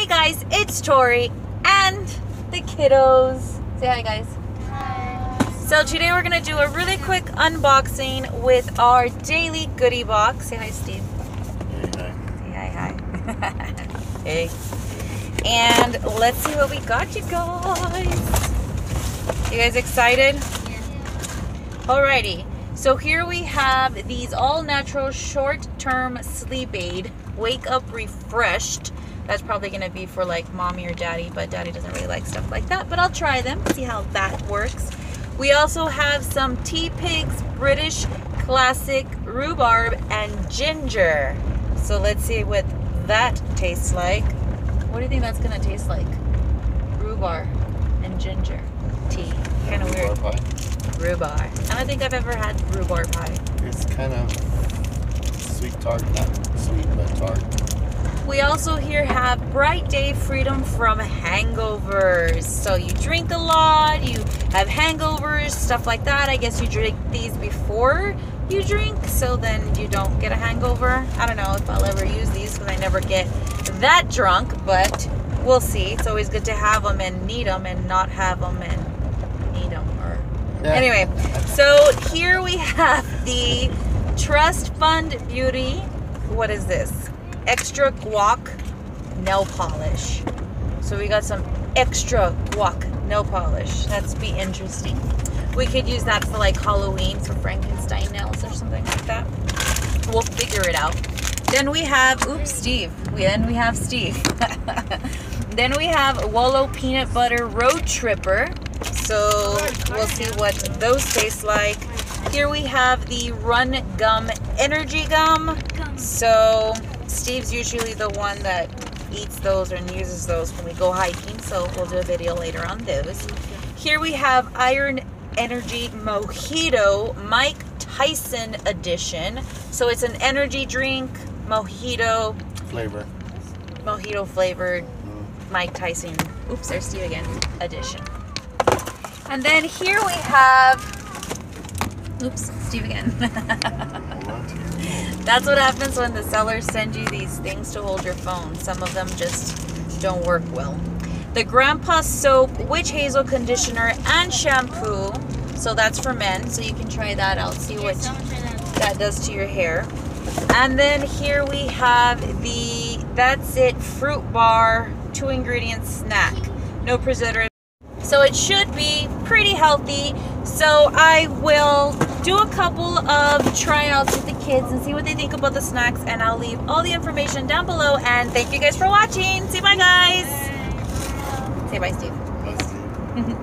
Hey guys, it's Tori and the kiddos. Say hi guys. Hi. So today we're going to do a really quick unboxing with our daily goodie box. Say hi, Steve. Hey, hi. Say hi. Hey. And let's see what we got, you guys. You guys excited? Yeah. Alrighty. So here we have these all-natural short-term sleep aid. Wake up refreshed. That's probably going to be for like mommy or daddy, but daddy doesn't really like stuff like that. But I'll try them, see how that works. We also have some Tea Pigs British Classic Rhubarb and Ginger. So let's see what that tastes like. What do you think that's going to taste like? Rhubarb and ginger tea. Kind of weird. Rhubarb pie? Rhubarb. I don't think I've ever had rhubarb pie. It's kind of sweet tart, not sweet but tart. We also here have Bright Day Freedom from hangovers. So you drink a lot, you have hangovers, stuff like that. I guess you drink these before you drink, so then you don't get a hangover. I don't know if I'll ever use these because I never get that drunk, but we'll see. It's always good to have them and need them and not have them and need them. Anyway, so here we have the Trust Fund Beauty. What is this? Extra guac nail polish. So we got some extra guac nail polish. That's be interesting. We could use that for like Halloween for Frankenstein nails or something like that. We'll figure it out. Then we have, oops, Steve. Then we have Steve. Then we have Wallow Peanut Butter Road Tripper. So we'll see what those taste like. Here we have the Run Gum Energy Gum. So Steve's usually the one that eats those and uses those when we go hiking. So we'll do a video later on those. Here we have Iron Energy Mojito Mike Tyson edition. So it's an energy drink, mojito flavored Mike Tyson. Oops, there's Steve again. Edition. And then here we have, oops, Steve again. That's what happens when the sellers send you these things to hold your phone. Some of them just don't work well. The Grandpa Soap Witch Hazel Conditioner and Shampoo. So that's for men, so you can try that out. See what that does to your hair. And then here we have the That's It Fruit Bar 2-ingredient snack. No preservatives. So it should be pretty healthy. So I will do a couple of tryouts with the kids and see what they think about the snacks, and I'll leave all the information down below. And thank you guys for watching. Say bye, guys. Say bye, Steve. Bye, Steve.